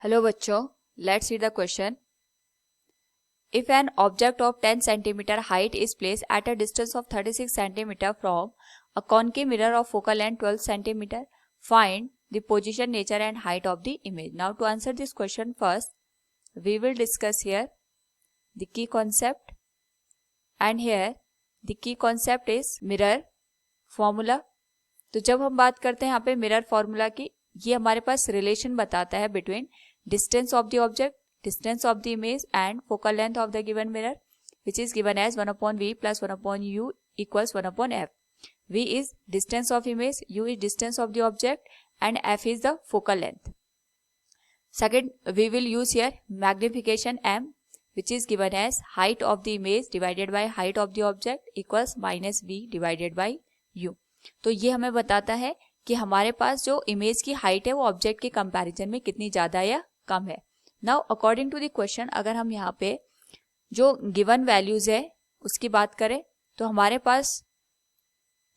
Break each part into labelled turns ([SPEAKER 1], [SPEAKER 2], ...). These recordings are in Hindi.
[SPEAKER 1] हेलो बच्चों, let's see the question. If an object of 10 cm height is placed at a distance of 36 cm from a concave mirror of focal length 12 cm, find the position, nature and height of the image. Now to answer this question, first we will discuss here the key concept, and here the key concept is mirror formula. तो जब हम बात करते हैं यहाँ पे मिरर फॉर्मूला की, ये हमारे पास रिलेशन बताता है between distance of the object, distance of the image and focal length of the given mirror, which is given as 1 upon v plus 1 upon u equals 1 upon f. V is distance of image, u is distance of the object and f is the focal length. Second, we will use here magnification m, which is given as height of the image divided by height of the object equals minus v divided by u. तो ये हमें बताता है कि हमारे पास जो इमेज की हाइट है वो ऑब्जेक्ट के कंपैरिजन में कितनी ज़्यादा या कम है. Now according to the question, अगर हम यहाँ पे जो गिवन वैल्यूज है उसकी बात करें तो हमारे पास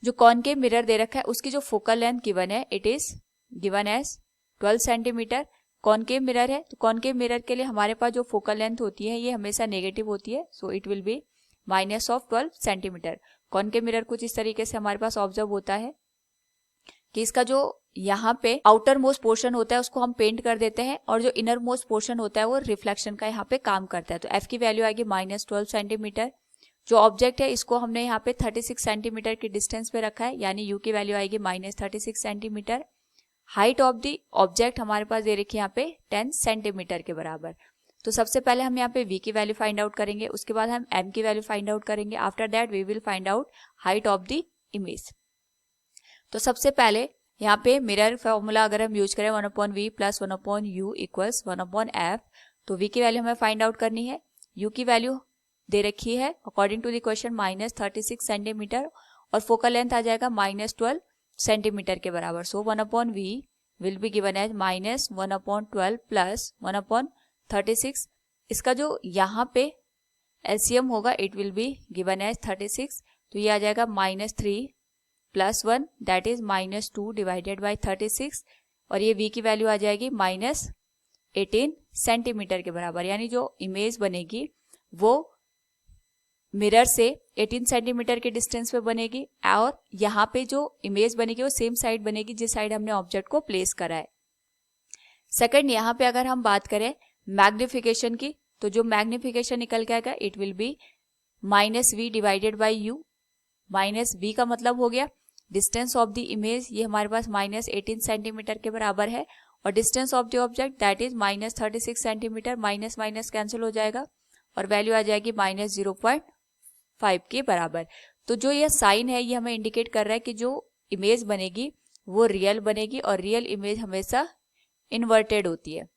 [SPEAKER 1] जो कॉनकेव मिरर दे रखा है उसकी जो फोकल लेंथ गिवन है it is given as 12 centimetre. Concave mirror है तो कॉनकेव मिरर के लिए हमारे पास जो फोकल लेंथ होती है ये हमेशा नेगेटिव होती है, so it will be minus of 12 centimetre. Concave mirror कुछ इस तरीके से हमारे पास ऑब्जर्व होता है कि इसका जो यहाँ पे आउटर मोस्ट पोर्शन होता है उसको हम पेंट कर देते हैं और जो इनर मोस्ट पोर्शन होता है वो रिफ्लेक्शन का यहाँ पे काम करता है. तो f की वैल्यू आएगी माइनस 12 सेंटीमीटर. जो ऑब्जेक्ट है इसको हमने यहाँ पे 36 सेंटीमीटर की डिस्टेंस पे रखा है, यानी u की वैल्यू आएगी minus 36 centimetre. Height of the object हमारे पास दे रखी है यहाँ पे 10 सेंटीमीटर के बराबर. तो सबसे पहले हम यहाँ पे v की वैल्यू फाइंड आउट करेंगे, उसके बाद हम m की वैल्यू फाइंड आउट करेंगे. After that we will find out height of the image. तो सबसे पहले यहाँ पे मिरर फॉर्मूला अगर हम यूज करें 1 upon V plus 1 upon U equals 1 upon F, तो वी की वैल्यू हमें फाइंड आउट करनी है. यू की वैल्यू दे रखी है according to the question minus 36 centimetre और फोकल लेंथ आ जाएगा माइनस 12 सेंटीमीटर के बराबर. So 1 upon V will be given as minus 1 upon 12 plus 1 upon 36. इसका जो यहाँ पे एलसीएम होगा it will be given as 36, तो ये आ जाएगा minus 3 plus 1 that is minus 2 divided by 36 और ये v की वैल्यू आ जाएगी माइनस 18 सेंटीमीटर के बराबर. यानी जो इमेज बनेगी वो मिरर से 18 सेंटीमीटर के डिस्टेंस पे बनेगी और यहाँ पे जो इमेज बनेगी वो सेम साइड बनेगी जिस साइड हमने ऑब्जेक्ट को प्लेस करा है. सेकंड, यहाँ पे अगर हम बात करें मैग्निफिकेशन की तो जो मैग्निफिकेशन निकल के आएगा it will be minus V divided by U. Minus V का मतलब हो गया डिस्टेंस ऑफ द इमेज, ये हमारे पास माइनस 18 सेंटीमीटर के बराबर है और distance of the object that is minus 36 centimetre. Minus minus cancel हो जाएगा और वैल्यू आ जाएगी माइनस 0.5 के बराबर. तो जो ये साइन है ये हमें इंडिकेट कर रहा है कि जो इमेज बनेगी वो रियल बनेगी और रियल इमेज हमेशा इन्वर्टेड होती है.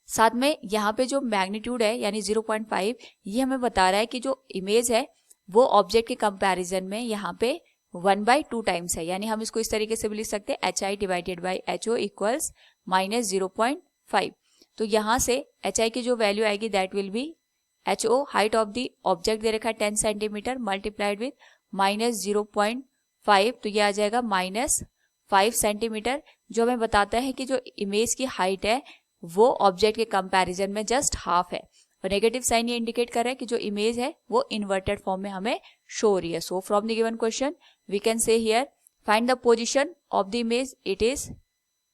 [SPEAKER 1] साथ में यहाँ पे जो मैग्नीट्यूड है यानी 0.5 ये हमें बता रहा है कि जो इमेज है वो ऑब्जेक्ट के कंपैरिजन में यहाँ पे 1/2 टाइम्स है. यानी हम इसको इस तरीके से भी लिख सकते हैं H I divided by H O equals minus 0.5. तो यहाँ से एच आई की जो वैल्यू आएगी that will be H O height of the object दे रखा है 10 सेंटीमीटर मल्टीप्लाइड विथ माइनस 0.5, तो ये आ जाएगा माइनस 5 सेंटीमीटर, जो हमें बताता है कि जो इमेज की हाइट है वो ऑब्जेक्ट के कंपैरिजन में जस्ट हाफ है. और नेगेटिव साइन ये इंडिकेट कर रहा है कि जो इमेज है वो इन्वर्टेड फॉर्म में हमें शो हो रही है. So from the given question we can say here find the position of the image, it is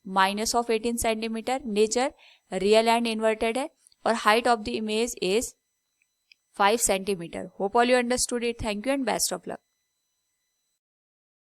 [SPEAKER 1] minus of 18 centimetre. Nature real and inverted है और height of the image is 5 centimetre. Hope all you understood it. Thank you and best of luck.